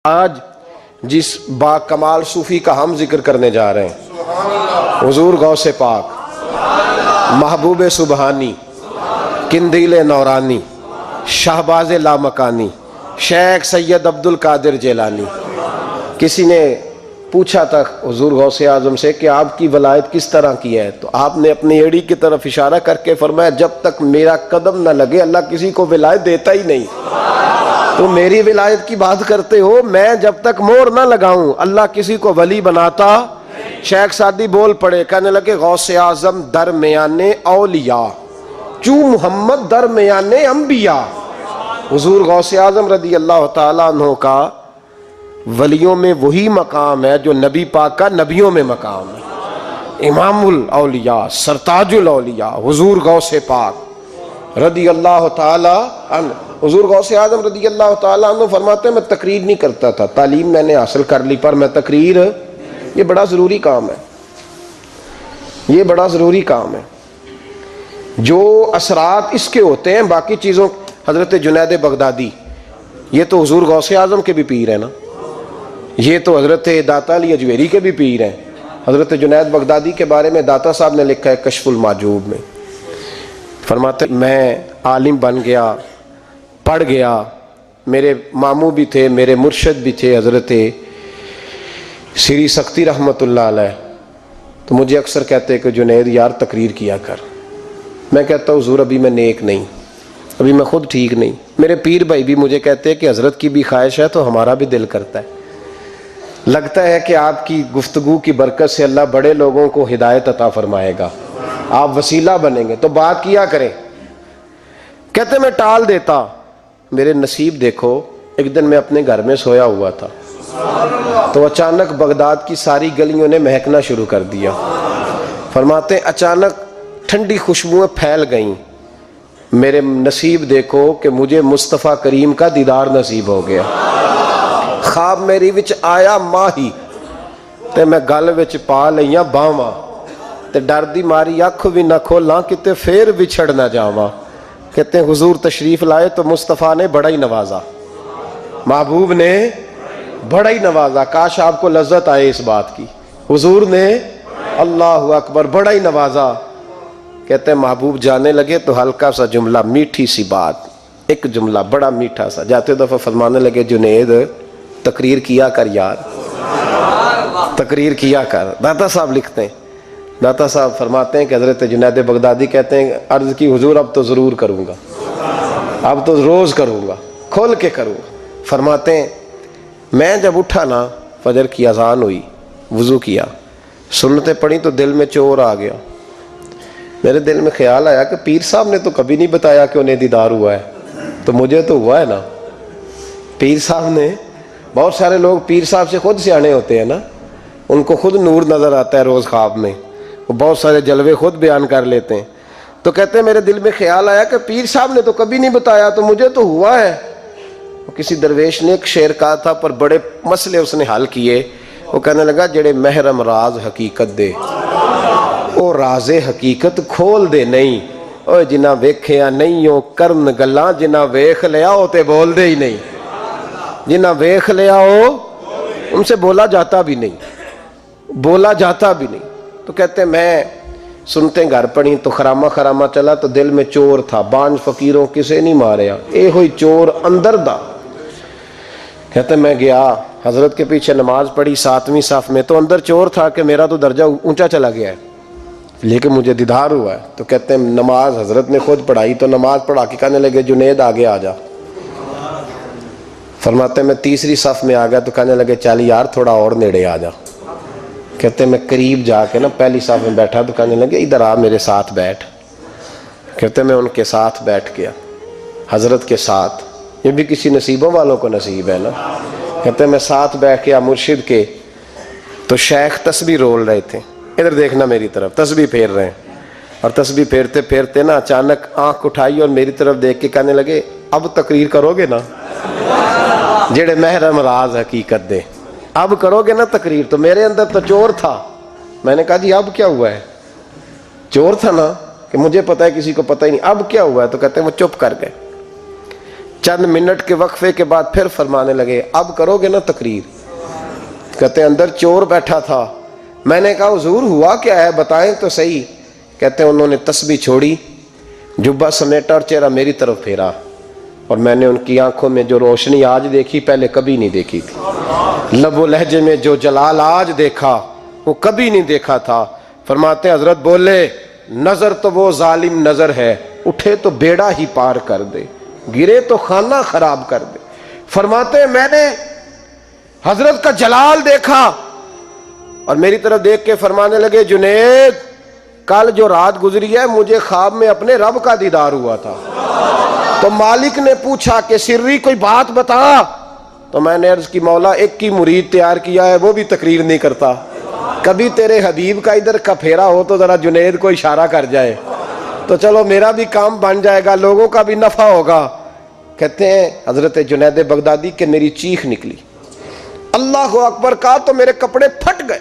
آج جس با کمال صوفی کا ہم ذکر کرنے جا رہے ہیں، حضور غوث پاک، محبوب سبحانی، قندیل نورانی، شہباز لامکانی، شیخ سید عبد القادر جیلانی۔ کسی نے پوچھا تھا حضور غوث اعظم سے کہ آپ کی ولایت کس طرح کی ہے، تو آپ نے اپنی ایڑی کی طرف اشارہ کر کے فرمایا جب تک میرا قدم نہ لگے اللہ کسی کو ولایت دیتا ہی نہیں۔ تو میری ولایت کی بات کرتے ہو، میں جب تک مور نہ لگاؤں اللہ کسی کو ولی بناتا۔ شیخ سعدی بول پڑے، کہنے لگے غوث اعظم درمیان اولیاء چو محمد درمیان انبیاء۔ حضور غوث اعظم رضی اللہ تعالیٰ عنہ کا ولیوں میں وہی مقام ہے جو نبی پاک کا نبیوں میں مقام ہے۔ امام الاولیاء، سرتاج الاولیاء حضور غوث پاک رضی اللہ تعالیٰ عنہ۔ حضور غوث اعظم رضی اللہ تعالیٰ عنہ فرماتے ہیں میں تقریر نہیں کرتا تھا، تعلیم میں نے حاصل کر لی، پر میں تقریر، یہ بڑا ضروری کام ہے، یہ بڑا ضروری کام ہے۔ جو اثرات اس کے ہوتے ہیں باقی چیزوں، حضرت جنید بغدادی یہ تو حضور غوث اعظم کے بھی پیر ہیں نا، یہ تو حضرت داتا علی اجویری کے بھی پیر ہیں۔ حضرت جنید بغدادی کے بارے میں داتا صاحب نے لکھا ہے کشف المعجوب میں، فرماتے میں عالم بن گیا، پڑھ گیا، میرے ماموں بھی تھے، میرے مرشد بھی تھے حضرت سری سختی رحمت اللہ علیہ، تو مجھے اکثر کہتے کہ جنید یار تقریر کیا کر۔ میں کہتا ہوں حضور ابھی میں نیک نہیں، ابھی میں خود ٹھیک نہیں۔ میرے پیر بھائی بھی مجھے کہتے ہیں کہ حضرت کی بھی خواہش ہے تو ہمارا بھی دل کرتا ہے، لگتا ہے کہ آپ کی گفتگو کی برکت سے اللہ بڑے لوگوں کو ہدایت عطا فرمائے گا، آپ وسیلہ بنیں گے، تو بات کیا کریں۔ کہتے میں ٹال دیتا، میرے نصیب دیکھو، ایک دن میں اپنے گھر میں سویا ہوا تھا تو اچانک بغداد کی ساری گلیوں نے مہکنا شروع کر دیا۔ فرماتے ہیں اچانک ٹھنڈی خوشبوئیں پھیل گئیں، میرے نصیب دیکھو کہ مجھے مصطفیٰ کریم کا دیدار نصیب ہو گیا۔ خواب میری وچ آیا ماہی تے میں گل وچ پا لئیاں باواں تے ڈر دی ماری اکھ بھی نہ کھولاں کتے پھر بچھڑ نہ جاواں۔ کہتے ہیں حضور تشریف لائے تو مصطفیٰ نے بڑا ہی نوازا، محبوب نے بڑا ہی نوازا۔ کاش آپ کو لذت آئے اس بات کی، حضور نے اللہ اکبر بڑا ہی نوازا۔ کہتے ہیں محبوب جانے لگے تو ہلکا سا جملہ، میٹھی سی بات، ایک جملہ بڑا میٹھا سا، جاتے دفعہ فرمانے لگے جنید تقریر کیا کر یار، تقریر کیا کر۔ داتا صاحب لکھتے ہیں، داتا صاحب فرماتے ہیں کہ حضرت جنید بغدادی کہتے ہیں عرض کی حضور اب تو ضرور کروں گا، اب تو روز کروں گا، کھول کے کروں گا۔ فرماتے ہیں میں جب اٹھا نا، فجر کی اذان ہوئی، وضو کیا، سنتیں پڑھی تو دل میں چور آ گیا۔ میرے دل میں خیال آیا کہ پیر صاحب نے تو کبھی نہیں بتایا کہ انہیں دیدار ہوا ہے، تو مجھے تو ہوا ہے نا۔ پیر صاحب نے، بہت سارے لوگ پیر صاحب سے خود سیانے ہوتے ہیں نا، ان کو خود نور نظر آتا ہے روز خواب میں، وہ بہت سارے جلوے خود بیان کر لیتے ہیں۔ تو کہتے ہیں میرے دل میں خیال آیا کہ پیر صاحب نے تو کبھی نہیں بتایا تو مجھے تو ہوا ہے۔ کسی درویش نے ایک شعر کہا تھا پر بڑے مسئلے اس نے حل کیے، وہ کہنے لگا جڑے محرم راز حقیقت دے او راز حقیقت کھول دے نہیں، اوے جنہ ویکھیا نہیں او کرن گلاں، جنہ ویکھ لیا او تے بول دے ہی نہیں، جنہ ویکھ لیا ہو ان سے بولا جاتا بھی نہیں، بولا جاتا بھی نہیں۔ تو کہتے ہیں میں سنتے گھر پڑی تو خرامہ خرامہ چلا تو دل میں چور تھا، بانج فقیروں کسے نہیں ماریا، اے ہوئی چور اندر دا۔ کہتے ہیں میں گیا حضرت کے پیچھے نماز پڑھی 7ویں صف میں، تو اندر چور تھا کہ میرا تو درجہ اونچا چلا گیا ہے لیکن مجھے دیدار ہوا ہے۔ تو کہتے ہیں نماز حضرت نے خود پڑھائی تو نماز پڑھا کے کہنے لگے جنید آگے آ جا۔ فرماتے ہیں میں 3ری صف میں آ گیا تو کہنے لگے چل یار تھوڑا اور نیڑے آ جا۔ کہتے ہیں میں قریب جا کے نا پہلی صف میں بیٹھا تو کہنے لگے ادھر آ میرے ساتھ بیٹھ۔ کہتے ہیں میں ان کے ساتھ بیٹھ گیا، حضرت کے ساتھ، یہ بھی کسی نصیبوں والوں کو نصیب ہے نا۔ کہتے ہیں میں ساتھ بیٹھ گیا مرشد کے، تو شیخ تسبیح رول رہے تھے، ادھر دیکھنا میری طرف، تسبیح پھیر رہے ہیں، اور تسبیح پھیرتے پھیرتے نا اچانک آنکھ اٹھائی اور میری طرف دیکھ کے کہنے لگے اب تقریر کرو گے نا، جڑے محرم راز حقیقت دے، اب کرو گے نا تقریر۔ تو میرے اندر تو چور تھا، میں نے کہا جی اب کیا ہوا ہے؟ چور تھا نا کہ مجھے پتا ہے کسی کو پتہ ہی نہیں، اب کیا ہوا ہے؟ تو کہتے ہیں وہ چپ کر گئے۔ چند منٹ کے وقفے کے بعد پھر فرمانے لگے اب کرو گے نا تقریر؟ کہتے ہیں اندر چور بیٹھا تھا، میں نے کہا حضور ہوا کیا ہے بتائیں تو صحیح۔ کہتے ہیں انہوں نے تسبیح چھوڑی، جبہ سمیٹا اور چہرہ میری طرف پھیرا، اور میں نے ان کی آنکھوں میں جو روشنی آج دیکھی پہلے کبھی نہیں دیکھی تھی، لب و لہجے میں جو جلال آج دیکھا وہ کبھی نہیں دیکھا تھا۔ فرماتے ہیں حضرت بولے نظر تو وہ ظالم نظر ہے، اٹھے تو بیڑا ہی پار کر دے، گرے تو خانہ خراب کر دے۔ فرماتے ہیں میں نے حضرت کا جلال دیکھا اور میری طرف دیکھ کے فرمانے لگے جنید کل جو رات گزری ہے مجھے خواب میں اپنے رب کا دیدار ہوا تھا۔ تو مالک نے پوچھا کہ سری کوئی بات بتا، تو میں نے عرض کی مولا ایک کی مرید تیار کیا ہے وہ بھی تقریر نہیں کرتا، کبھی تیرے حبیب کا ادھر کا پھیرا ہو تو ذرا جنید کو اشارہ کر جائے تو چلو میرا بھی کام بن جائے گا، لوگوں کا بھی نفع ہوگا۔ کہتے ہیں حضرت جنید بغدادی کہ میری چیخ نکلی، اللہ اکبر کہا تو میرے کپڑے پھٹ گئے،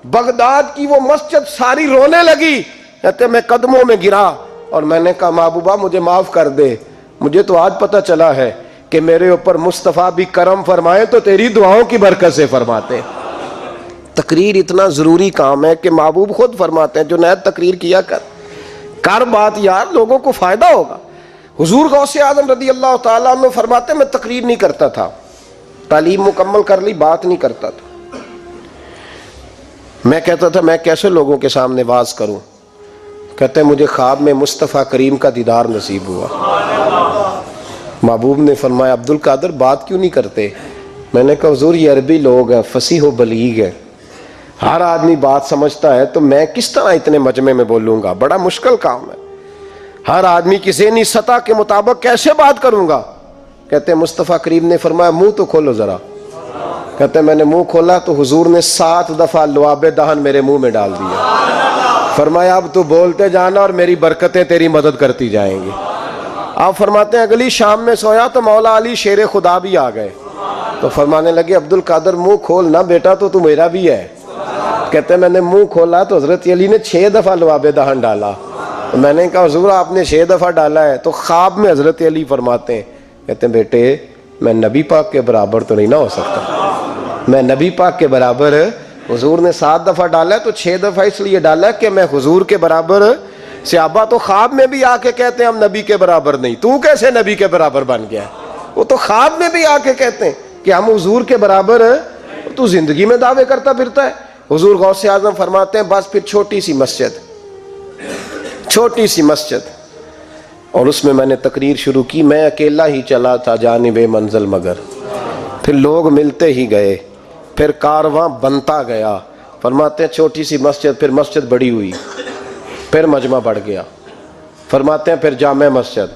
بغداد کی وہ مسجد ساری رونے لگی۔ کہتے میں قدموں میں گرا اور میں نے کہا محبوبہ مجھے معاف کر دے، مجھے تو آج پتہ چلا ہے کہ میرے اوپر مصطفیٰ بھی کرم فرمائے تو تیری دعاؤں کی برکت سے فرماتے۔ تقریر اتنا ضروری کام ہے کہ محبوب خود فرماتے ہیں جنید تقریر کیا کر بات یار، لوگوں کو فائدہ ہوگا۔ حضور غوث اعظم رضی اللہ تعالیٰ عنہ فرماتے میں تقریر نہیں کرتا تھا، تعلیم مکمل کر لی بات نہیں کرتا تھا، میں کہتا تھا میں کیسے لوگوں کے سامنے واز کروں۔ کہتے ہیں مجھے خواب میں مصطفیٰ کریم کا دیدار نصیب ہوا، محبوب نے فرمایا عبد القادر بات کیوں نہیں کرتے؟ میں نے کہا حضور یہ عربی لوگ ہیں، فصیح و بلیغ ہے، ہر آدمی بات سمجھتا ہے، تو میں کس طرح اتنے مجمع میں بولوں گا، بڑا مشکل کام ہے، ہر آدمی کی ذہنی سطح کے مطابق کیسے بات کروں گا؟ کہتے ہیں مصطفیٰ کریم نے فرمایا منہ تو کھولو ذرا۔ کہتے ہیں میں نے منہ کھولا تو حضور نے 7 دفعہ لعاب دہن میرے منہ میں ڈال دیا، فرمایا اب تو بولتے جانا اور میری برکتیں تیری مدد کرتی جائیں گی۔ آپ فرماتے ہیں اگلی شام میں سویا تو مولا علی شیر خدا بھی آ گئے، تو فرمانے لگے عبد القادر منہ کھول نا بیٹا تو میرا بھی ہے۔ کہتے ہیں میں نے منہ کھولا تو حضرت علی نے 6 دفعہ لعاب دہن ڈالا، میں نے کہا حضور آپ نے 6 دفعہ ڈالا ہے، تو خواب میں حضرت علی فرماتے ہیں کہتے ہیں بیٹے میں نبی پاک کے برابر تو نہیں نہ ہو سکتا، میں نبی پاک کے برابر، حضور نے 7 دفعہ ڈالا ہے تو 6 دفعہ اس لیے ڈالا کہ میں حضور کے برابر۔ صحابہ تو خواب میں بھی آ کے کہتے ہیں ہم نبی کے برابر نہیں، تو کیسے نبی کے برابر بن گیا؟ وہ تو خواب میں بھی آ کے کہتے ہیں کہ ہم حضور کے برابر ہیں، تو زندگی میں دعوے کرتا پھرتا ہے۔ حضور غوث اعظم فرماتے ہیں بس پھر چھوٹی سی مسجد اور اس میں نے تقریر شروع کی، میں اکیلا ہی چلا تھا جانب منزل مگر، پھر لوگ ملتے ہی گئے، پھر کارواں بنتا گیا۔ فرماتے ہیں چھوٹی سی مسجد، پھر مسجد بڑی ہوئی، پھر مجمع بڑھ گیا، فرماتے ہیں پھر جامع مسجد،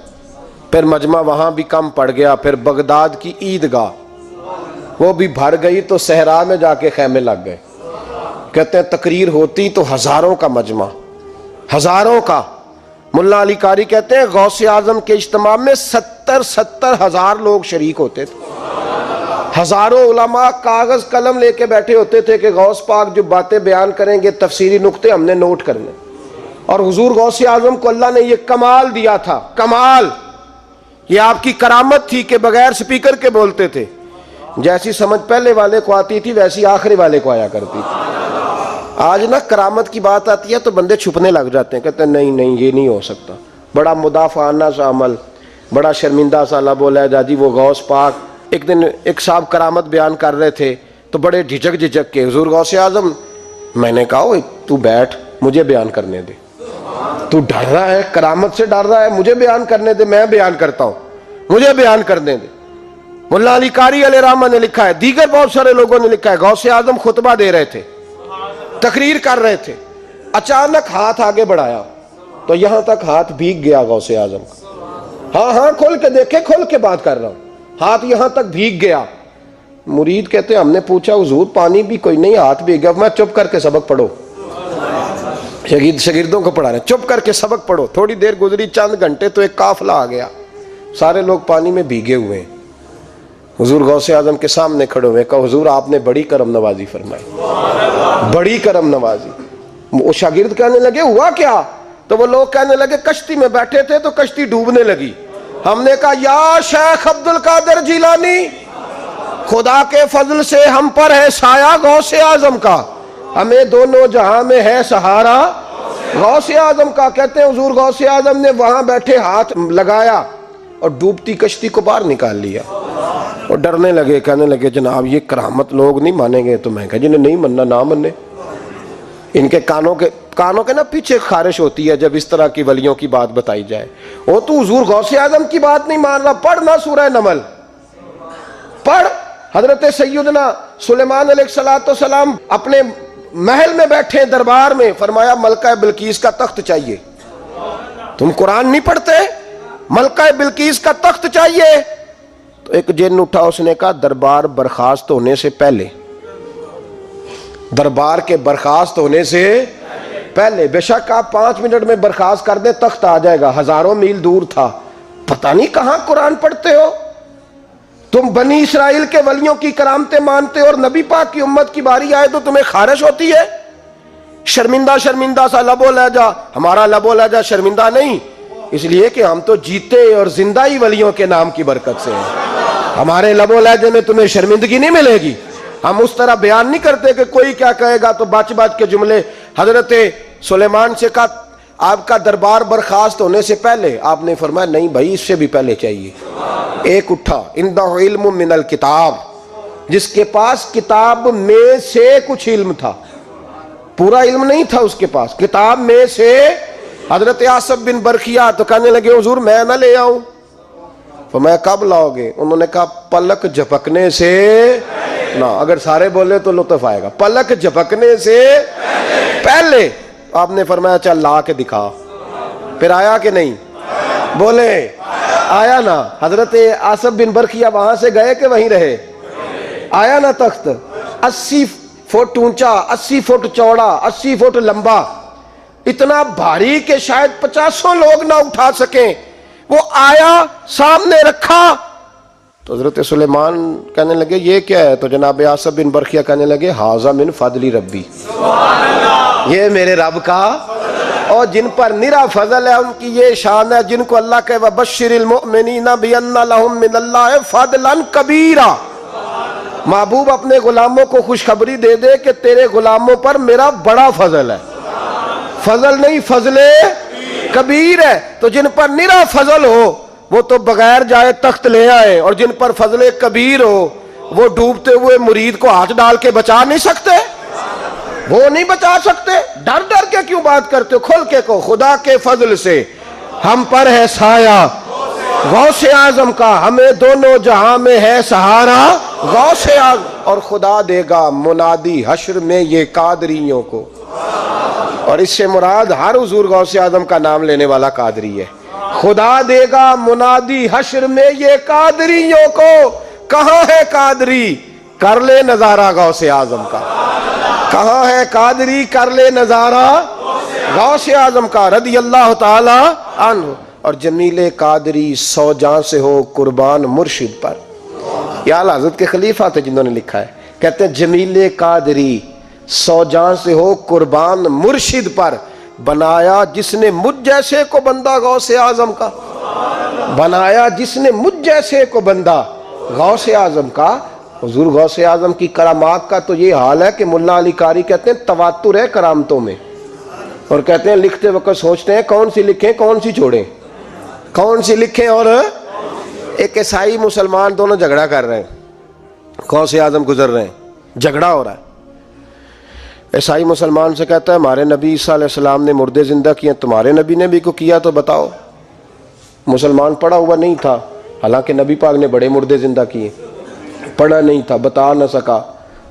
پھر مجمع وہاں بھی کم پڑ گیا، پھر بغداد کی عیدگاہ وہ بھی بھر گئی تو صحرا میں جا کے خیمے لگ گئے۔ کہتے ہیں تقریر ہوتی تو ہزاروں کا مجمع، ہزاروں کا۔ ملا علی قاری کہتے ہیں غوث اعظم کے اجتماع میں 70 ہزار لوگ شریک ہوتے تھے، ہزاروں علماء کاغذ قلم لے کے بیٹھے ہوتے تھے کہ غوث پاک جو باتیں بیان کریں گے تفسیری نقطے ہم نے نوٹ کرنے، اور حضور غوث اعظم کو اللہ نے یہ کمال دیا تھا، کمال، یہ آپ کی کرامت تھی کہ بغیر سپیکر کے بولتے تھے، جیسی سمجھ پہلے والے کو آتی تھی ویسی آخری والے کو آیا کرتی تھی۔ آج نا کرامت کی بات آتی ہے تو بندے چھپنے لگ جاتے ہیں، کہتے ہیں نہیں یہ نہیں ہو سکتا، بڑا مدافعانہ سا عمل، بڑا شرمندہ سا لب و لہجہ جی وہ غوث پاک۔ ایک دن ایک صاحب کرامت بیان کر رہے تھے تو بڑے جھجک کے حضور غوث اعظم، میں نے کہا تو بیٹھ مجھے بیان کرنے دے، تو ڈر رہا ہے کرامت سے ڈر رہا ہے، مجھے بیان کرنے دے، میں بیان کرتا ہوں، مجھے بیان کرنے دے۔ ملا علی قاری علیہ رحمہ نے لکھا ہے، دیگر بہت سارے لوگوں نے لکھا ہے، غوث اعظم خطبہ دے رہے تھے، تقریر کر رہے تھے، اچانک ہاتھ آگے بڑھایا تو یہاں تک ہاتھ بھیگ گیا غوث اعظم کا، ہاں کھول کے دیکھے، کھول کے بات کر رہا ہوں، ہاتھ یہاں تک بھیگ گیا۔ مرید کہتے ہیں ہم نے پوچھا حضور پانی بھی کوئی نہیں، ہاتھ بھیگ گیا۔ میں چپ کر کے سبق پڑھو، شاگردوں کو پڑھا رہے چپ کر کے سبق پڑھو۔ تھوڑی دیر گزری، چند گھنٹے تو ایک قافلہ آ گیا، سارے لوگ پانی میں بھیگے ہوئے ہیں، حضور غوث اعظم کے سامنے کھڑے ہوئے، کہا حضور آپ نے بڑی کرم نوازی فرمائی، بڑی کرم نوازی۔ وہ شاگرد کہنے لگے ہوا کیا؟ تو وہ لوگ کہنے لگے کشتی میں بیٹھے تھے تو کشتی ڈوبنے لگی، ہم نے کہا یا شیخ عبد القادر جیلانی، خدا کے فضل سے ہم پر ہے سایہ غوث اعظم کا، ہمیں دونوں جہاں میں ہے سہارا غوث اعظم کا۔ کہتے ہیں حضور غوث اعظم نے وہاں بیٹھے ہاتھ لگایا اور ڈوبتی کشتی کو باہر نکال لیا، اور ڈرنے لگے، کہنے لگے جناب یہ کرامت لوگ نہیں مانیں گے۔ تو میں کہا جنہیں نہیں مننا نہ مننے، ان کے کانوں کے نا پیچھے خارش ہوتی ہے جب اس طرح کی ولیوں کی بات بتائی جائے۔ وہ تو حضور غوث اعظم کی بات نہیں مان رہا، پڑھنا سورہ نمل پڑھ۔ حضرت سیدنا سلیمان علیہ السلام اپنے محل میں بیٹھے دربار میں، فرمایا ملکہ بلقیس کا تخت چاہیے۔ تم قرآن نہیں پڑھتے؟ ملکہ بلقیس کا تخت چاہیے۔ تو ایک جن اٹھا، اس نے کہا دربار برخاست ہونے سے پہلے، دربار کے برخاست ہونے سے پہلے، بے شک آپ 5 منٹ میں برخاست کر دیں تخت آ جائے گا، ہزاروں میل دور تھا۔ پتہ نہیں کہاں قرآن پڑھتے ہو تم، بنی اسرائیل کے ولیوں کی کرامتیں مانتے ہو، اور نبی پاک کی امت کی باری آئے تو تمہیں خارش ہوتی ہے۔ شرمندہ شرمندہ سا لب و لہجہ، ہمارا لب و لہجہ شرمندہ نہیں، اس لیے کہ ہم تو جیتے اور زندہ ہی ولیوں کے نام کی برکت سے ہیں۔ ہمارے لب و لہجے میں تمہیں شرمندگی نہیں ملے گی۔ ہم اس طرح بیان نہیں کرتے کہ کوئی کیا کہے گا تو بچ بچ کے جملے۔ حضرت سلیمان سے کہا آپ کا دربار برخاست ہونے سے پہلے، آپ نے فرمایا نہیں بھائی اس سے بھی پہلے چاہیے۔ ایک اٹھا، عندہ علم من الکتاب، جس کے پاس کتاب میں سے کچھ علم تھا، پورا علم نہیں تھا اس کے پاس، کتاب میں سے۔ حضرت آصف بن برقیہ تو کہنے لگے حضور میں نہ لے آؤں۔ فرمایا کب لاؤ گے؟ انہوں نے کہا پلک جھپکنے سے نہ، اگر سارے بولے تو لطف آئے گا، پلک جھپکنے سے پہلے۔ آپ نے فرمایا چل لا کے دکھا۔ پھر آیا کہ نہیں؟ بولے آیا نا۔ حضرت آصف بن برقیہ وہاں سے گئے کہ وہیں رہے؟ آیا نا تخت، 80 فٹ اونچا، 80 فٹ چوڑا، 80 فٹ لمبا، اتنا بھاری کہ شاید 50 لوگ نہ اٹھا سکیں۔ وہ آیا، سامنے رکھا، تو حضرت سلیمان کہنے لگے یہ کیا ہے؟ تو جناب آصف بن برقیہ کہنے لگے ھذا من فضل ربی، یہ میرے رب کا، اور جن پر نرا فضل ہے ان کی یہ شان ہے، جن کو اللہ کہ وبشر المؤمنین بان لهم من اللہ فضلا کبیرا۔ محبوب اپنے غلاموں کو خوشخبری دے دے کہ تیرے غلاموں پر میرا بڑا فضل ہے، فضل نہیں فضل کبیر ہے۔ تو جن پر نرا فضل ہو وہ تو بغیر جائے تخت لے آئے، اور جن پر فضل کبیر ہو وہ ڈوبتے ہوئے مرید کو ہاتھ ڈال کے بچا نہیں سکتے، وہ نہیں بچا سکتے۔ ڈر ڈر کے کیوں بات کرتے ہو؟ کھول کے کو خدا کے فضل سے ہم پر ہے سایہ غوث اعظم کا، ہمیں دونوں جہاں میں ہے سہارا غوث اعظم، اور خدا دے گا منادی حشر میں یہ قادریوں کو۔ اور اس سے مراد ہر حضور غوث اعظم کا نام لینے والا قادری ہے۔ خدا دے گا منادی حشر میں یہ قادریوں کو، کہاں ہے قادری؟ کر لے نظارہ غوث اعظم کا۔ کہاں ہے قادری؟ کر لے نظارہ غوث اعظم کا رضی اللہ تعالی عنہ۔ اور جمیل قادری 100 جاں سے ہو قربان مرشد پر، یہ اعلیٰ حضرت کے خلیفہ تھے جنہوں نے لکھا ہے، کہتے ہیں جمیل قادری 100 جاں سے ہو قربان مرشد پر، بنایا جس نے مجھ جیسے کو بندہ غوث اعظم کا، بنایا جس نے مجھ جیسے کو بندہ غوث اعظم کا۔ حضور غوث اعظم کی کرامات کا تو یہ حال ہے کہ ملا علی قاری کہتے ہیں تواتر ہے کرامتوں میں، اور کہتے ہیں لکھتے وقت سوچتے ہیں کون سی لکھیں کون سی چھوڑیں، کون سی لکھیں۔ اور ایک عیسائی مسلمان دونوں جھگڑا کر رہے ہیں، غوث اعظم گزر رہے ہیں، جھگڑا ہو رہا ہے۔ عیسائی مسلمان سے کہتا ہے ہمارے نبی عیسیٰ علیہ السلام نے مردے زندہ کیے، تمہارے نبی نے بھی کو کیا تو بتاؤ۔ مسلمان پڑھا ہوا نہیں تھا، حالانکہ نبی پاک نے بڑے مردے زندہ کیے، پڑھا نہیں تھا، بتا نہ سکا۔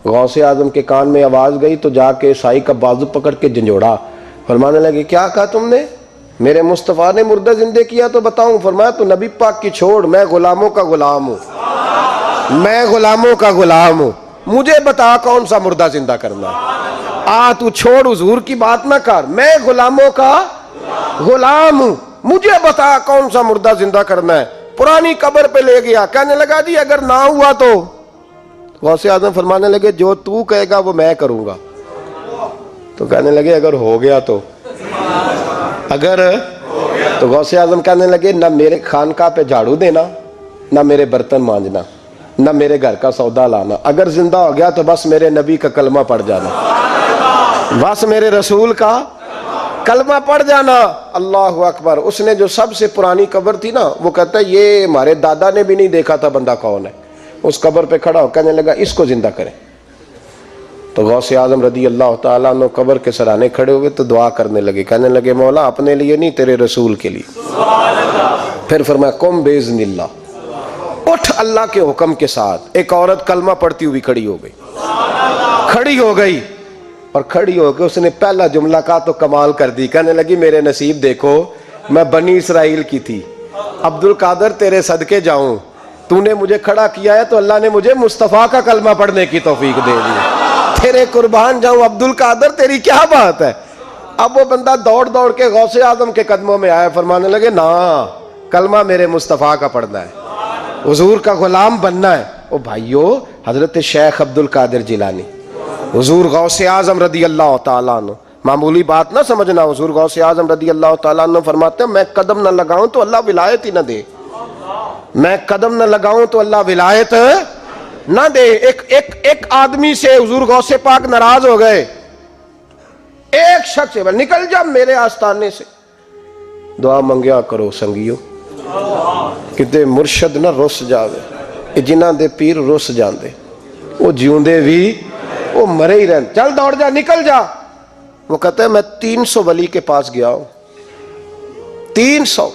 غوث اعظم کے کان میں آواز گئی تو جا کے عیسائی کا بازو پکڑ کے جھنجھوڑا، فرمانے لگے کیا کہا تم نے؟ میرے مصطفیٰ نے مردہ زندہ کیا تو بتاؤں؟ فرمایا تو نبی پاک کی چھوڑ، میں غلاموں کا غلام ہوں، میں غلاموں کا غلام ہوں، مجھے بتا کون سا مردہ زندہ کرنا ہے۔ تو چھوڑ حضور کی بات نہ کر، میں غلاموں کا غلام ہوں، مجھے بتا کون سا مردہ زندہ کرنا ہے۔ پرانی قبر پہ لے گیا، کہنے لگا جی اگر نہ ہوا تو؟ غوث اعظم فرمانے لگے جو تو کہے گا وہ میں کروں گا۔ تو کہنے لگے اگر ہو گیا تو؟ اگر تو غوث اعظم کہنے لگے نہ میرے خانقاہ پہ جھاڑو دینا، نہ میرے برتن مانجنا، نہ میرے گھر کا سودا لانا، اگر زندہ ہو گیا تو بس میرے نبی کا کلمہ پڑھ جانا، بس میرے رسول کا کلمہ پڑھ جانا۔ اللہ اکبر۔ اس نے جو سب سے پرانی قبر تھی نا، وہ کہتا ہے یہ ہمارے دادا نے بھی نہیں دیکھا تھا بندہ کون ہے، اس قبر پہ کھڑا ہو کہنے لگا اس کو زندہ کریں۔ تو غوث اعظم رضی اللہ تعالیٰ عنہ قبر کے سرانے کھڑے ہوئے تو دعا کرنے لگے، کہنے لگے مولا اپنے لیے نہیں، تیرے رسول کے لیے۔ پھر فرمایا قم باذن اللہ، اٹھ اللہ کے حکم کے ساتھ۔ ایک عورت کلمہ پڑھتی ہوئی کھڑی ہو گئی، کھڑی ہو گئی، اور کھڑی ہو کے اس نے پہلا جملہ کہا تو کمال کر دی، کہنے لگی میرے نصیب دیکھو، میں بنی اسرائیل کی تھی، عبد القادر تیرے صدقے جاؤں، تو نے مجھے کھڑا کیا ہے تو اللہ نے مجھے مصطفیٰ کا کلمہ پڑھنے کی توفیق دے دی، تیرے قربان جاؤں عبد القادر، تیری کیا بات ہے۔ اب وہ بندہ دوڑ دوڑ کے غوث اعظم کے قدموں میں آیا، فرمانے لگے نا کلمہ میرے مصطفیٰ کا پڑھنا ہے، حضور کا غلام بننا ہے۔ او بھائیو، حضرت شیخ عبد القادر جیلانی، حضور غوث اعظم رضی اللہ تعالیٰ عنہ، معمولی بات نہ سمجھنا، حضور غوث اعظم رضی اللہ تعالیٰ عنہ فرماتے ہیں میں قدم نہ لگاؤں تو اللہ ولایت ہی نہ دے، میں قدم نہ لگاؤں تو اللہ ولایت نہ دے۔ ایک آدمی سے حضور غوث پاک ناراض ہو گئے، ایک شخص سے نکل جا میرے آستانے سے، دعا منگیا کرو سنگیو، کتے مرشد نہ رس جاوے، جنہ دے پیر رس جاندے، وہ جیوندے بھی وہ مرے ہی رہن، چل دوڑ جا نکل جا۔ وہ کہتا ہے میں 300 ولی کے پاس گیا ہوں، 300،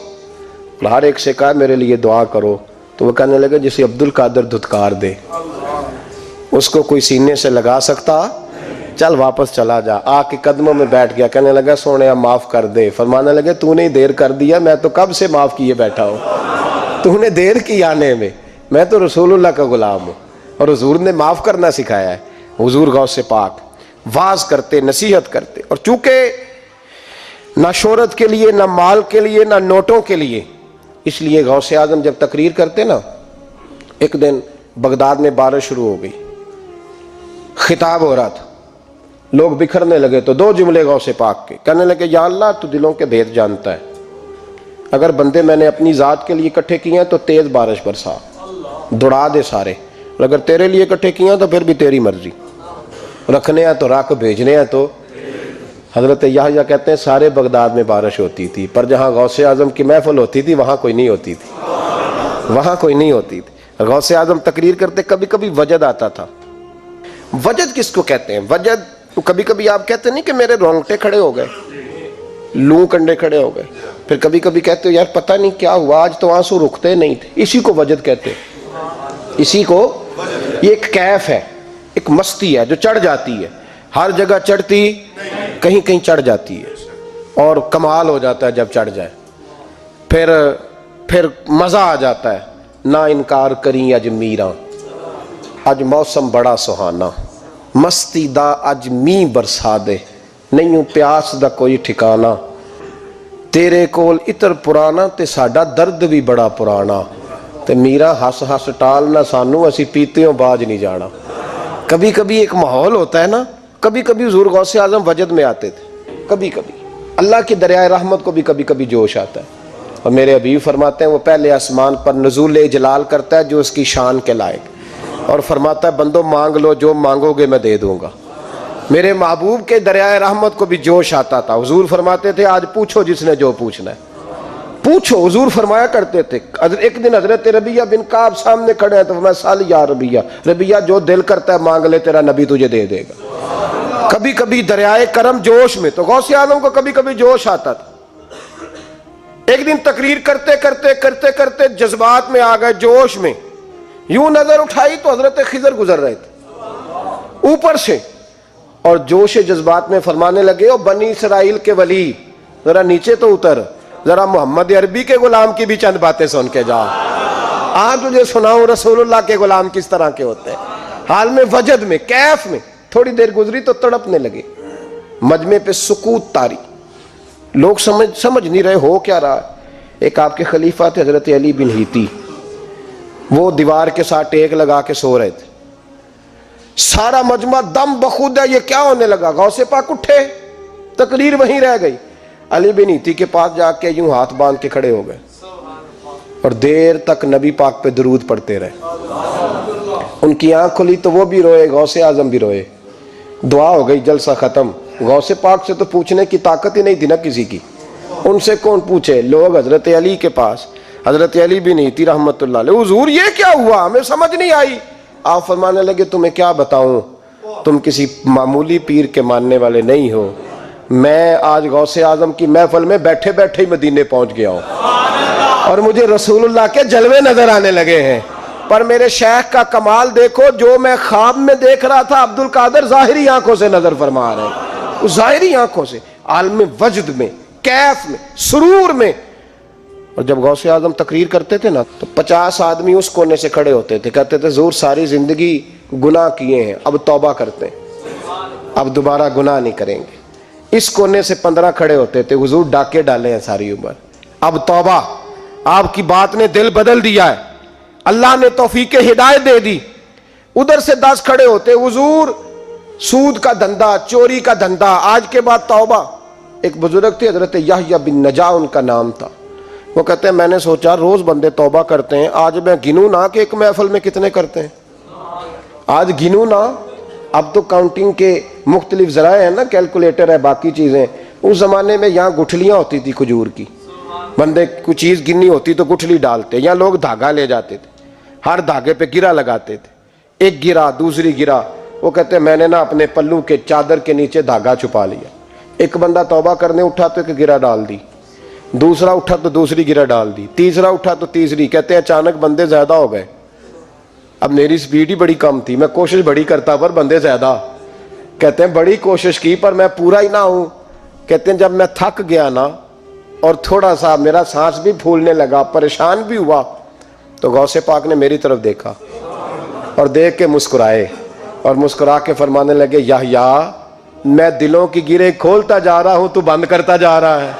ہر ایک سے کہا میرے لیے دعا کرو، تو وہ کہنے لگے جسے عبد القادر دھتکار دے اس کو کوئی سینے سے لگا سکتا، چل واپس چلا جا۔ آ کے قدموں میں بیٹھ گیا، کہنے لگا سونے معاف کر دے۔ فرمانے لگے تو نے دیر کر دیا، میں تو کب سے معاف کیے بیٹھا ہوں، تو نے دیر کی آنے میں تو رسول اللہ کا غلام ہوں، اور حضور نے معاف کرنا سکھایا ہے۔ حضور غوث پاک واز کرتے، نصیحت کرتے، اور چونکہ نہ شہرت کے لیے، نہ مال کے لیے، نہ نوٹوں کے لیے، اس لیے غوث اعظم جب تقریر کرتے نا، ایک دن بغداد میں بارش شروع ہو گئی، خطاب ہو رہا تھا، لوگ بکھرنے لگے، تو 2 جملے غوث پاک کے، کہنے لگے یا اللہ تو دلوں کے بھید جانتا ہے، اگر بندے میں نے اپنی ذات کے لیے اکٹھے کیے ہیں تو تیز بارش برسا، دوڑا دے سارے، اور اگر تیرے لیے اکٹھے کیے ہیں تو پھر بھی تیری مرضی، رکھنے ہیں تو رکھ، بھیجنے ہیں تو۔ حضرت یحییٰ کہتے ہیں سارے بغداد میں بارش ہوتی تھی، پر جہاں غوث اعظم کی محفل ہوتی تھی وہاں کوئی نہیں ہوتی تھی، وہاں کوئی نہیں ہوتی تھی۔ غوث اعظم تقریر کرتے، کبھی کبھی وجد آتا تھا۔ وجد کس کو کہتے ہیں؟ وجد کبھی کبھی آپ کہتے نہیں کہ میرے رونگٹے کھڑے ہو گئے، لوں کنڈے کھڑے ہو گئے، پھر کبھی کبھی کہتے ہو یار پتہ نہیں کیا ہوا آج تو آنسو رکتے نہیں تھے، اسی کو وجد کہتے ہیں، اسی کو، یہ ایک کیف ہے، ایک مستی ہے جو چڑھ جاتی ہے، ہر جگہ چڑھتی کہیں کہیں چڑھ جاتی ہے، اور کمال ہو جاتا ہے جب چڑھ جائے، پھر مزہ آ جاتا ہے۔ نہ انکار کریں اج میراں، اج موسم بڑا سہانا، مستی دا اج می برسا دے، نہیں پیاس دا کوئی ٹھکانا، تیرے کول اتر پرانا تے ساڈا درد بھی بڑا پرانا، تے میرا ہس ہس ٹال نہ سانو اسی پیتیوں باج نہیں جانا۔ کبھی کبھی ایک ماحول ہوتا ہے نا، کبھی کبھی حضور غوث اعظم وجد میں آتے تھے، کبھی کبھی اللہ کی دریائے رحمت کو بھی کبھی کبھی جوش آتا ہے، اور میرے حبیب فرماتے ہیں وہ پہلے آسمان پر نزول جلال کرتا ہے جو اس کی شان کے لائق، اور فرماتا ہے بندو مانگ لو جو مانگو گے میں دے دوں گا۔ میرے محبوب کے دریائے رحمت کو بھی جوش آتا تھا، حضور فرماتے تھے آج پوچھو جس نے جو پوچھنا ہے پوچھو، حضور فرمایا کرتے تھے۔ ایک دن حضرت ربیہ بن کعب سامنے کھڑے ہیں تو فرمایا سال یا ربیہ، ربیہ جو دل کرتا ہے مانگ لے تیرا نبی تجھے دے دے گا۔ کبھی کبھی دریائے کرم جوش میں، تو غوث اعظم کو کبھی کبھی جوش آتا تھا۔ ایک دن تقریر کرتے کرتے کرتے کرتے جذبات میں آ گئے، جوش میں، یوں نظر اٹھائی تو حضرت خضر گزر رہے تھے اوپر سے، اور جوش جذبات میں فرمانے لگے او بنی اسرائیل کے ولی ذرا نیچے تو اتر، ذرا محمد عربی کے غلام کی بھی چند باتیں سن کے جا، آج تجھے سناؤں رسول اللہ کے غلام کس طرح کے ہوتے ہیں۔ حال میں وجد میں، کیف میں، تھوڑی دیر گزری تو تڑپنے لگے، مجمع پہ سکوت تاری، لوگ سمجھ نہیں رہے ہو کیا رہا ہے۔ ایک آپ کے خلیفہ تھے حضرت علی بن ہیتی، وہ دیوار کے ساتھ ٹیک لگا کے سو رہے تھے، سارا مجمع دم بخود ہے یہ کیا ہونے لگا، غوث پاک اٹھے، تقریر وہیں رہ گئی، علی بن ایتی کے پاس جا کے یوں ہاتھ باندھ کے کھڑے ہو گئے اور دیر تک نبی پاک پہ درود پڑھتے رہے. ان کی آنکھ کھلی تو وہ بھی روئے, غوث اعظم بھی روئے. دعا ہو گئی, جلسہ ختم. غوث پاک سے تو پوچھنے کی طاقت ہی نہیں تھی نا کسی کی, ان سے کون پوچھے؟ لوگ حضرت علی کے پاس, حضرت علی بن ایتی رحمت اللہ علیہ, حضور یہ کیا ہوا, ہمیں سمجھ نہیں آئی. آپ فرمانے لگے تمہیں کیا بتاؤں, تم کسی معمولی پیر کے ماننے والے نہیں ہو. میں آج غوث اعظم کی محفل میں بیٹھے بیٹھے ہی مدینے پہنچ گیا ہوں اور مجھے رسول اللہ کے جلوے نظر آنے لگے ہیں. پر میرے شیخ کا کمال دیکھو, جو میں خواب میں دیکھ رہا تھا عبد القادر ظاہری آنکھوں سے نظر فرما رہے ہیں, ظاہری آنکھوں سے, عالم وجد میں, کیف میں, سرور میں. اور جب غوث اعظم تقریر کرتے تھے نا تو 50 آدمی اس کونے سے کھڑے ہوتے تھے, کہتے تھے حضور ساری زندگی گناہ کیے ہیں, اب توبہ کرتے ہیں, اب دوبارہ گناہ نہیں کریں گے. اس کونے سے 15 کھڑے ہوتے تھے, حضور ڈاکے ڈالے ہیں ساری عمر, اب توبہ. آپ کی بات نے دل بدل دیا ہے, اللہ نے توفیق ہدایت دے دی. ادھر سے 10 کھڑے ہوتے, حضور سود کا دھندا, چوری کا دھندا, آج کے بعد توبہ. ایک بزرگ تھے حضرت یحییٰ بن نجاح ان کا نام تھا, وہ کہتے ہیں میں نے سوچا روز بندے توبہ کرتے ہیں, آج میں گنوں نہ کہ ایک محفل میں کتنے کرتے ہیں, آج گنوں نہ. اب تو کاؤنٹنگ کے مختلف ذرائع ہیں نا, کیلکولیٹر ہے, باقی چیزیں. اس زمانے میں یہاں گٹھلیاں ہوتی تھی کھجور کی, بندے کوئی چیز گننی ہوتی تو گٹھلی ڈالتے, یا لوگ دھاگا لے جاتے تھے, ہر دھاگے پہ گرا لگاتے تھے, ایک گرا دوسری گرا. وہ کہتے ہیں میں نے نا اپنے پلو کے چادر کے نیچے دھاگا چھپا لیا. ایک بندہ توبہ کرنے اٹھا تو ایک گرا ڈال دی, دوسرا اٹھا تو دوسری گرا ڈال دی, تیسرا اٹھا تو تیسری. کہتے ہیں اچانک بندے زیادہ ہو گئے, اب میری سپیڈ ہی بڑی کم تھی, میں کوشش بڑی کرتا پر بندے زیادہ. کہتے ہیں بڑی کوشش کی پر میں پورا ہی نہ ہوں. کہتے ہیں جب میں تھک گیا نا اور تھوڑا سا میرا سانس بھی پھولنے لگا, پریشان بھی ہوا, تو غوث پاک نے میری طرف دیکھا اور دیکھ کے مسکرائے, اور مسکرا کے فرمانے لگے یحییٰ میں دلوں کی گرے کھولتا جا رہا ہوں, تو بند کرتا جا رہا ہے.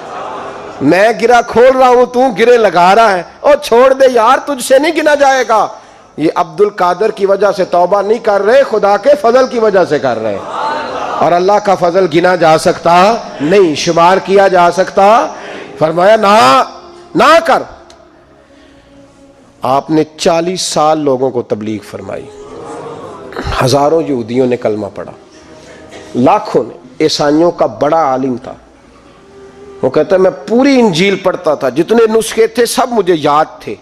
میں گرا کھول رہا ہوں, تو گرے لگا رہا ہے. اور چھوڑ دے یار, تجھ سے نہیں گنا جائے گا. یہ عبد القادر کی وجہ سے توبہ نہیں کر رہے, خدا کے فضل کی وجہ سے کر رہے. اور اللہ کا فضل گنا جا سکتا نہیں, شمار کیا جا سکتا. فرمایا نہ کر. آپ نے 40 سال لوگوں کو تبلیغ فرمائی, ہزاروں یہودیوں نے کلمہ پڑھا, لاکھوں نے. عیسائیوں کا بڑا عالم تھا, وہ کہتا ہے میں پوری انجیل پڑھتا تھا, جتنے نسخے تھے سب مجھے یاد تھے,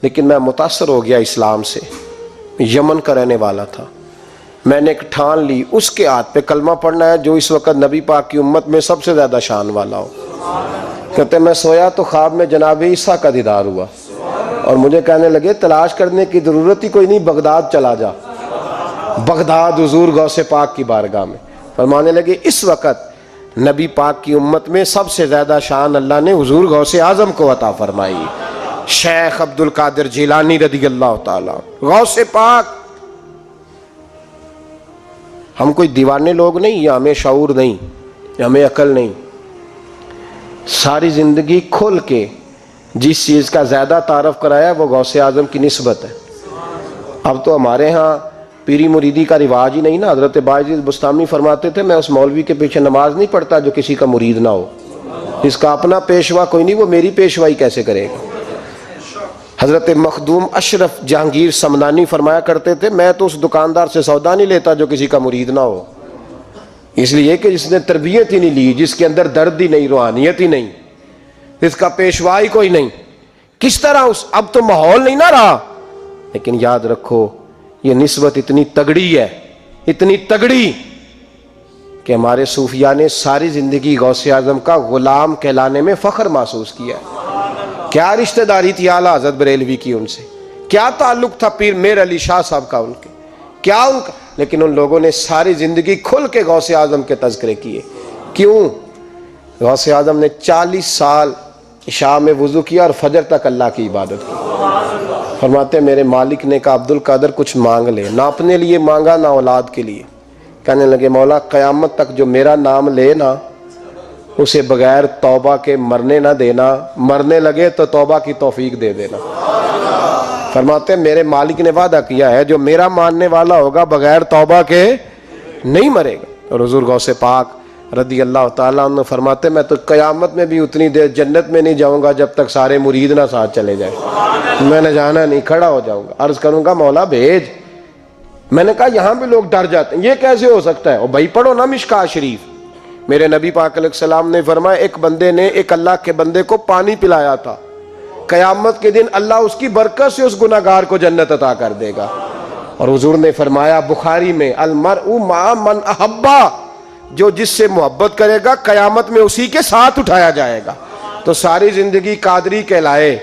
لیکن میں متاثر ہو گیا اسلام سے. یمن کا رہنے والا تھا, میں نے ایک ٹھان لی اس کے ہاتھ پہ کلمہ پڑھنا ہے جو اس وقت نبی پاک کی امت میں سب سے زیادہ شان والا ہو. کہتے میں سویا تو خواب میں جناب عیسیٰ کا دیدار ہوا, اور مجھے کہنے لگے تلاش کرنے کی ضرورت ہی کوئی نہیں, بغداد چلا جا. بغداد حضور غوث پاک کی بارگاہ میں. فرمانے لگے اس وقت نبی پاک کی امت میں سب سے زیادہ شان اللہ نے حضور غوث اعظم کو عطا فرمائی, شیخ عبد القادر جیلانی رضی اللہ تعالی. غوث پاک. ہم کوئی دیوانے لوگ نہیں, یا ہمیں شعور نہیں, یا ہمیں عقل نہیں. ساری زندگی کھل کے جس چیز کا زیادہ تعارف کرایا وہ غوث اعظم کی نسبت ہے. اب تو ہمارے ہاں پیری مریدی کا رواج ہی نہیں نا. حضرت باعزید بستامی فرماتے تھے میں اس مولوی کے پیچھے نماز نہیں پڑھتا جو کسی کا مرید نہ ہو. جس کا اپنا پیشوا کوئی نہیں وہ میری پیشوائی کیسے کرے گا. حضرت مخدوم اشرف جہانگیر سمنانی فرمایا کرتے تھے میں تو اس دکاندار سے سودا نہیں لیتا جو کسی کا مرید نہ ہو, اس لیے کہ جس نے تربیت ہی نہیں لی, جس کے اندر درد ہی نہیں, روحانیت ہی نہیں, جس کا پیشوا ہی کوئی نہیں. کس طرح اب تو ماحول نہیں نہ رہا. لیکن یاد رکھو یہ نسبت اتنی تگڑی ہے, اتنی تگڑی کہ ہمارے صوفیاء نے ساری زندگی غوث اعظم کا غلام کہلانے میں فخر محسوس کیا ہے. کیا رشتہ داری تھی اعلیٰ حضرت بریلوی کی ان سے, کیا تعلق تھا پیر میر علی شاہ صاحب کا ان کے, کیا ان کا, لیکن ان لوگوں نے ساری زندگی کھل کے غوث اعظم کے تذکرے کیے. کیوں؟ غوث اعظم نے 40 سال عشاء میں وضو کیا اور فجر تک اللہ کی عبادت کی. فرماتے میرے مالک نے کہا عبد القادر کچھ مانگ لے, نہ اپنے لیے مانگا نہ اولاد کے لیے. کہنے لگے مولا قیامت تک جو میرا نام لے نا اسے بغیر توبہ کے مرنے نہ دینا, مرنے لگے تو توبہ کی توفیق دے دینا. فرماتے میرے مالک نے وعدہ کیا ہے جو میرا ماننے والا ہوگا بغیر توبہ کے نہیں مرے گا. اور حضور غوث پاک رضی اللہ تعالیٰ عنہ فرماتے میں تو قیامت میں بھی اتنی دیر جنت میں نہیں جاؤں گا جب تک سارے مرید نہ ساتھ چلے جائیں، میں نے جانا نہیں، کھڑا ہو جاؤں گا، عرض کروں گا مولا بھیج۔ میں نے کہا یہاں بھی لوگ ڈر جاتے ہیں، یہ کیسے ہو سکتا ہے؟ اور بھائی پڑھو نا مشکوٰۃ شریف، میرے نبی پاک علیہ السلام نے فرمایا ایک بندے نے ایک اللہ کے بندے کو پانی پلایا تھا، قیامت کے دن اللہ اس کی برکت سے اس گناہگار کو جنت عطا کر دے گا۔ اور حضور نے فرمایا بخاری میں المرء مع من احبا، جو جس سے محبت کرے گا قیامت میں اسی کے ساتھ اٹھایا جائے گا۔ تو ساری زندگی قادری کہلائے،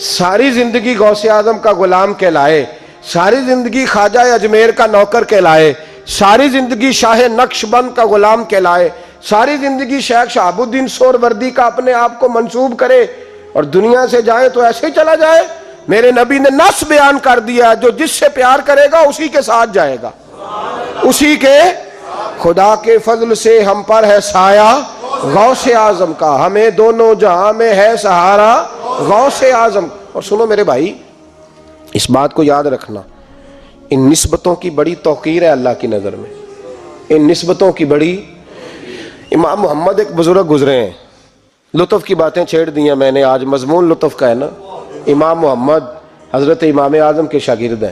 ساری زندگی غوث اعظم کا غلام کہلائے، ساری زندگی خواجہ اجمیر کا نوکر کہلائے، ساری زندگی شاہ نقش بند کا غلام کہلائے، ساری زندگی شیخ شہاب الدین سہروردی کا اپنے آپ کو منسوب کرے اور دنیا سے جائے تو ایسے ہی چلا جائے؟ میرے نبی نے نص بیان کر دیا، جو جس سے پیار کرے گا اسی کے ساتھ جائے گا، اسی کے۔ خدا کے فضل سے ہم پر ہے سایہ غوث اعظم کا، ہمیں دونوں جہاں میں ہے سہارا غوث اعظم۔ اور سنو میرے بھائی، اس بات کو یاد رکھنا، ان نسبتوں کی بڑی توقیر ہے اللہ کی نظر میں، ان نسبتوں کی بڑی۔ امام محمد ایک بزرگ گزرے ہیں، لطف کی باتیں چھیڑ دی ہیں میں نے، آج مضمون لطف کا ہے نا۔ امام محمد حضرت امام اعظم کے شاگرد ہیں،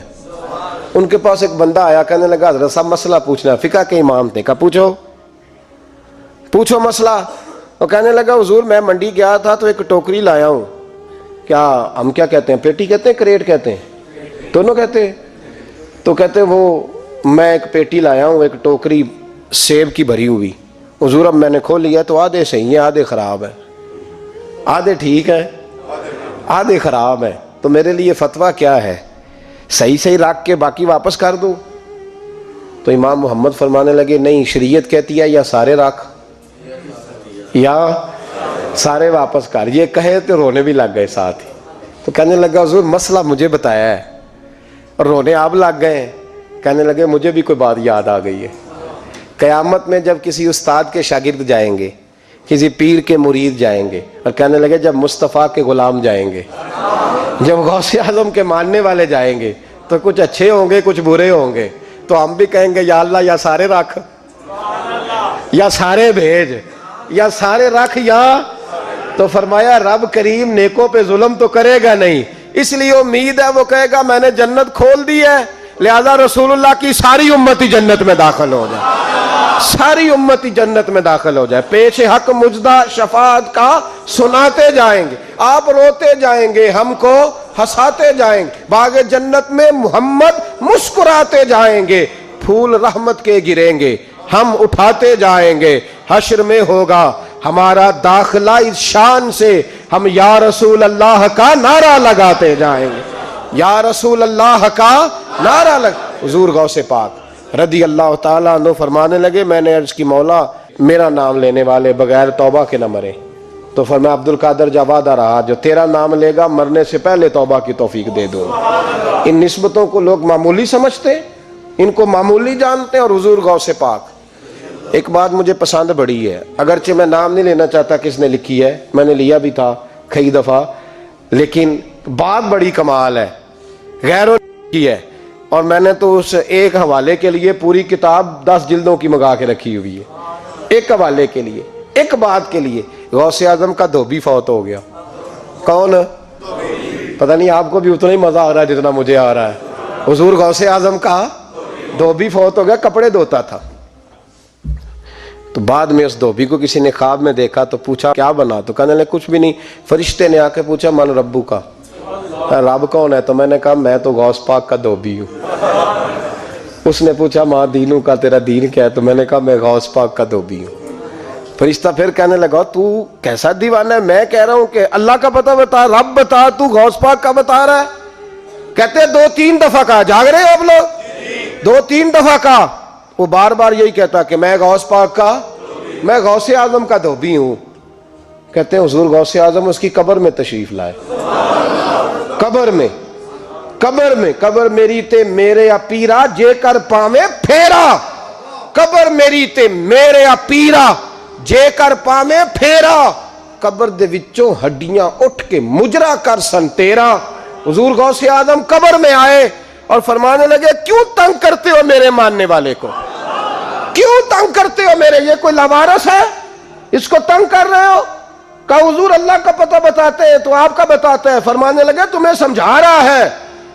ان کے پاس ایک بندہ آیا، کہنے لگا حضرت صاحب مسئلہ پوچھنا، فقہ کے امام تھے، کہا پوچھو مسئلہ۔ وہ کہنے لگا حضور میں منڈی گیا تھا تو ایک ٹوکری لایا ہوں، کیا ہم کیا کہتے ہیں، پیٹی کہتے ہیں کریٹ کہتے ہیں؟ دونوں کہتے ہیں۔ تو کہتے ہیں وہ میں ایک پیٹی لایا ہوں، ایک ٹوکری سیب کی بھری ہوئی، حضور اب میں نے کھول لیا تو آدھے صحیح ہیں آدھے خراب ہیں، آدھے ٹھیک ہیں آدھے خراب ہیں، تو میرے لیے فتویٰ کیا ہے، صحیح رکھ کے باقی واپس کر دوں؟ تو امام محمد فرمانے لگے نہیں، شریعت کہتی ہے یا سارے رکھ یا سارے واپس کر۔ یہ کہے تو رونے بھی لگ گئے ساتھ ہی۔ تو کہنے لگا حضور مسئلہ مجھے بتایا ہے، اور رونے آپ لگ گئے۔ کہنے لگے مجھے بھی کوئی بات یاد آ گئی ہے، قیامت میں جب کسی استاد کے شاگرد جائیں گے، کسی پیر کے مرید جائیں گے، اور کہنے لگے جب مصطفیٰ کے غلام جائیں گے، جب غوث اعظم کے ماننے والے جائیں گے، تو کچھ اچھے ہوں گے کچھ برے ہوں گے، تو ہم بھی کہیں گے یا اللہ یا سارے رکھ یا سارے بھیج یا سارے رکھ یا۔ تو فرمایا رب کریم نیکوں پہ ظلم تو کرے گا نہیں، اس لیے امید ہے وہ کہے گا میں نے جنت کھول دی ہے، لہذا رسول اللہ کی ساری امتی جنت میں داخل ہو جائے، ساری امتی جنت میں داخل ہو جائے۔ پیش حق مجدہ شفاعت کا سناتے جائیں گے، آپ روتے جائیں گے، ہم کو ہنساتے جائیں گے، باغ جنت میں محمد مسکراتے جائیں گے، پھول رحمت کے گریں گے، ہم اٹھاتے جائیں گے، حشر میں ہوگا ہمارا داخلہ اس شان سے، ہم یا رسول اللہ کا نعرہ لگاتے جائیں گے، یا رسول اللہ کا نعرہ حضور غوث پاک رضی اللہ تعالیٰ عنہ فرمانے لگے میں نے عرض کی مولا میرا نام لینے والے بغیر توبہ کے نہ مرے، تو فرمایا عبد القادر جوادہ رہا جو تیرا نام لے گا مرنے سے پہلے توبہ کی توفیق دے دوں۔ ان نسبتوں کو لوگ معمولی سمجھتے، ان کو معمولی جانتے ہیں، اور حضور غوث پاک۔ ایک بات مجھے پسند بڑی ہے، اگرچہ میں نام نہیں لینا چاہتا کس نے لکھی ہے، میں نے لیا بھی تھا کئی دفعہ، لیکن بات بڑی کمال ہے، غیروں نے کی ہے، اور میں نے تو اس ایک حوالے کے لیے پوری کتاب 10 جلدوں کی منگا کے رکھی ہوئی ہے، ایک حوالے کے لیے، ایک بات کے لیے۔ غوث اعظم کا دھوبی فوت ہو گیا۔ کون؟ پتہ نہیں آپ کو بھی اتنا ہی مزہ آ رہا ہے جتنا مجھے آ رہا ہے۔ حضور غوث اعظم کا دھوبی فوت ہو گیا، کپڑے دھوتا تھا، تو بعد میں اس دھوبی کو کسی نے خواب میں دیکھا تو پوچھا کیا بنا، تو کہنے لگے کچھ بھی نہیں۔ فرشتے نے آ کے پوچھا من ربو کا، رب کون ہے؟ تو میں نے کہا میں تو غوث پاک کا دھوبی ہوں۔ اس نے پوچھا ماں دینوں کا، تیرا دین کیا ہے؟ تو میں نے کہا میں غوث پاک کا دھوبی ہوں۔ فرشتہ پھر کہنے لگا تو کیسا دیوانہ ہے، میں کہہ رہا ہوں کہ اللہ کا پتہ بتا، رب بتا، تو غوث پاک کا بتا رہا ہے؟ کہتے 2-3 دفعہ کہا، جاگ رہے ہو آپ لوگ؟ 2-3 دفعہ کہا، وہ بار بار یہی کہتا کہ میں غوث پاک کا، میں غوث اعظم کا دھوبی ہوں۔ کہتے ہیں حضور غوث اعظم اس کی قبر میں تشریف لائے، قبر میری تے میرے اپیرا جے کر پاویں پھیرا، قبر میری تے میرے اپیرا جے کر پاویں پھیرا، قبر دے وچوں ہڈیاں اٹھ کے مجرا کر سن تیرا۔ حضور غوث اعظم قبر میں آئے اور فرمانے لگے کیوں تنگ کرتے ہو میرے ماننے والے کو، کیوں تنگ کرتے ہو میرے؟ یہ کوئی لوارث ہے اس کو تنگ کر رہے ہو؟ کہا حضور اللہ کا پتہ بتاتے ہیں تو آپ کا بتاتے ہیں۔ فرمانے لگے تمہیں سمجھا رہا ہے،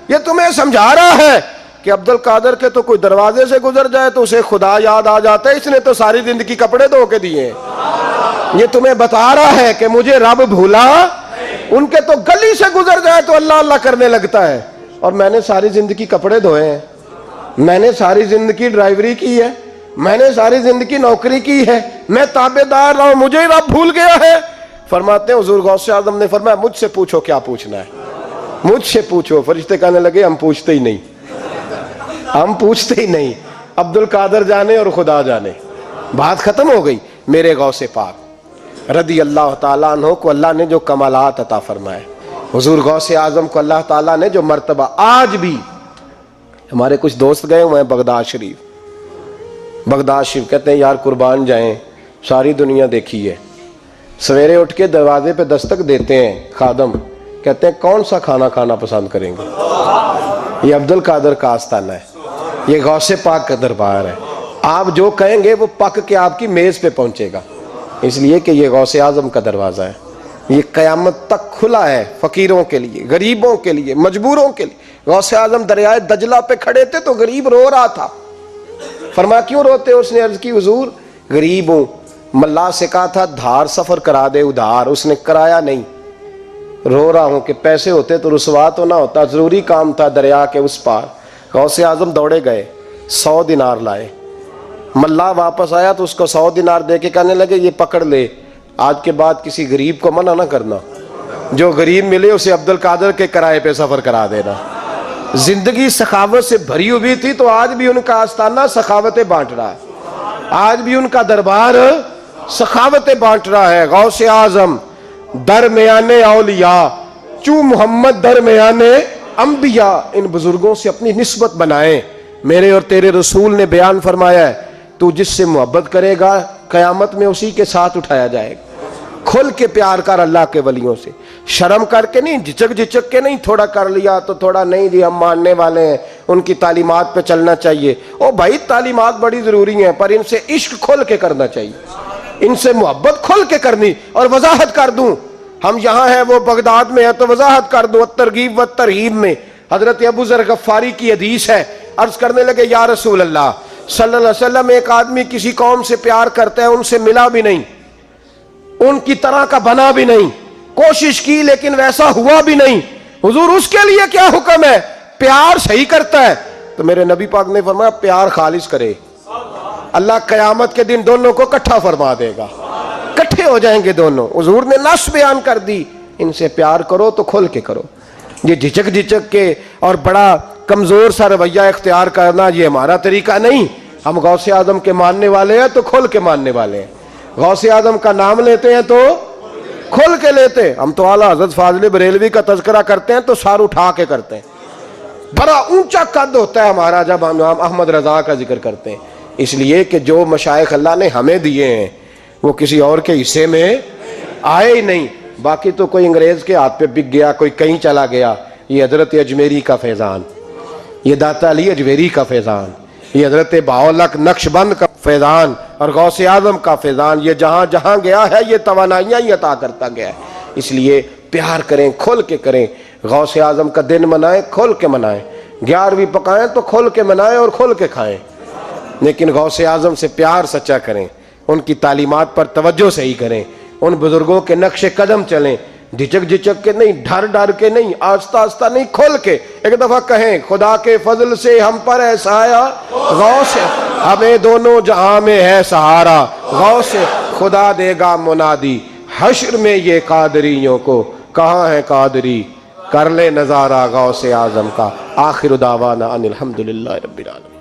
یہ تمہیں سمجھا رہا ہے کہ عبد القادر کے تو کوئی دروازے سے گزر جائے تو اسے خدا یاد آ جاتا ہے، اس نے تو ساری زندگی کپڑے دھو کے دیے ہیں۔ یہ تمہیں بتا رہا ہے کہ مجھے رب بھولا، ان کے تو گلی سے گزر جائے تو اللہ اللہ کرنے لگتا ہے، اور میں نے ساری زندگی کپڑے دھوئے ہیں، میں نے ساری زندگی ڈرائیوری کی ہے، میں نے ساری زندگی نوکری کی ہے، میں تابعدار رہا ہوں، مجھے رب بھول گیا ہے۔ فرماتے ہیں حضور غوث اعظم نے فرمایا مجھ سے پوچھو کیا پوچھنا ہے، مجھ سے پوچھو۔ فرشتے کہنے لگے ہم پوچھتے ہی نہیں، ہم پوچھتے ہی نہیں، عبد القادر جانے اور خدا جانے، بات ختم ہو گئی۔ میرے غوث پاک رضی اللہ تعالیٰ عنہ کو اللہ نے جو کمالات عطا فرمائے، حضور غوث اعظم کو اللہ تعالیٰ نے جو مرتبہ، آج بھی ہمارے کچھ دوست گئے ہوئے ہیں بغداد شریف، کہتے ہیں یار قربان جائیں، ساری دنیا دیکھی ہے، سویرے اٹھ کے دروازے پہ دستک دیتے ہیں خادم، کہتے ہیں کون سا کھانا کھانا پسند کریں گے؟ یہ عبد القادر کا آستانہ ہے، یہ غوث پاک کا دربار ہے، آپ جو کہیں گے وہ پک کے آپ کی میز پہ پہنچے گا، اس لیے کہ یہ غوث اعظم کا دروازہ ہے، یہ قیامت تک کھلا ہے، فقیروں کے لیے، غریبوں کے لیے، مجبوروں کے لیے۔ غوث اعظم دریائے دجلہ پہ کھڑے تھے تو غریب رو رہا تھا، فرمایا کیوں روتے؟ اس نے عرض کی حضور غریب ہوں، ملا سے کہا تھا دھار سفر کرا دے ادھار، اس نے کرایا نہیں، رو رہا ہوں کہ پیسے ہوتے تو رسوا تو نہ ہوتا، ضروری کام تھا دریا کے اس پار۔ غوث اعظم دوڑے گئے، 100 دینار لائے، ملا واپس آیا تو اس کو 100 دینار دے کے کہنے لگے یہ پکڑ لے، آج کے بعد کسی غریب کو منع نہ کرنا، جو غریب ملے اسے عبد القادر کے کرائے پہ سفر کرا دینا۔ زندگی سخاوت سے بھری ہوئی تھی تو آج بھی ان کا آستانہ سخاوتیں بانٹ رہا ہے، آج بھی ان کا دربار سخاوتیں بانٹ رہا ہے۔ غوث اعظم درمیان اولیاء چوں محمد درمیان انبیاء، ان بزرگوں سے اپنی نسبت بنائیں۔ میرے اور تیرے رسول نے بیان فرمایا ہے تو جس سے محبت کرے گا قیامت میں اسی کے ساتھ اٹھایا جائے گا۔ کھل کے پیار کر اللہ کے ولیوں سے، شرم کر کے نہیں، جھچک کے نہیں، تھوڑا کر لیا تو تھوڑا نہیں، جی ہم ماننے والے ہیں، ان کی تعلیمات پہ چلنا چاہیے۔ او بھائی تعلیمات بڑی ضروری ہیں پر ان سے عشق کھل کے کرنا چاہیے، ان سے محبت کھل کے کرنی۔ اور وضاحت کر دوں، ہم یہاں ہیں وہ بغداد میں ہیں تو وضاحت کر دوں، الترغیب والترہیب میں حضرت ابو ذر غفاری کی حدیث ہے، عرض کرنے لگے یا رسول اللہ صلی اللہ علیہ وسلم، ایک آدمی کسی قوم سے پیار کرتا ہے، ان سے ملا بھی نہیں، ان کی طرح کا بنا بھی نہیں، کوشش کی لیکن ویسا ہوا بھی نہیں، حضور اس کے لیے کیا حکم ہے؟ پیار صحیح کرتا ہے تو میرے نبی پاک نے فرمایا پیار خالص کرے، اللہ قیامت کے دن دونوں کو اکٹھا فرما دے گا، اکٹھے ہو جائیں گے دونوں۔ حضور نے نص بیان کر دی، ان سے پیار کرو تو کھل کے کرو، یہ جھچک کے اور بڑا کمزور سا رویہ اختیار کرنا یہ ہمارا طریقہ نہیں۔ ہم غوث اعظم کے ماننے والے ہیں تو کھل کے ماننے والے ہیں، غوث اعظم کا نام لیتے ہیں تو کھل کے لیتے ہیں۔ ہم تو اعلیٰ حضرت فاضل بریلوی کا تذکرہ کرتے ہیں تو سار اٹھا کے کرتے ہیں، بڑا اونچا قد ہوتا ہے ہمارا جب ہم احمد رضا کا ذکر کرتے ہیں، اس لیے کہ جو مشائخ اللہ نے ہمیں دیے ہیں وہ کسی اور کے حصے میں آئے ہی نہیں۔ باقی تو کوئی انگریز کے ہاتھ پہ بک گیا، کوئی کہیں چلا گیا، یہ حضرت اجمیری کا فیضان، یہ داتا علی اجمیری کا فیضان، یہ حضرت بہاءالحق نقشبند کا فیضان اور غوث اعظم کا فیضان، یہ جہاں جہاں گیا ہے یہ توانائیاں ہی عطا کرتا گیا ہے۔ اس لیے پیار کریں، کھل کے کریں، غوث اعظم کا دن منائیں، کھل کے منائیں، 11ویں پکائیں تو کھل کے منائیں اور کھل کے کھائیں، لیکن غوث اعظم سے پیار سچا کریں، ان کی تعلیمات پر توجہ صحیح کریں، ان بزرگوں کے نقش قدم چلیں، جھچک کے نہیں، ڈر کے نہیں، آہستہ آہستہ نہیں، کھل کے۔ ایک دفعہ کہیں خدا کے فضل سے ہم پر ہے سایہ غوث، ہمیں دونوں جہاں میں ہے سہارا، غوث خدا دے گا منادی حشر میں یہ قادریوں کو، کہاں ہے قادری کر لے نظارہ غوث اعظم کا۔ آخر دعوانا ان الحمدللہ رب العالمین۔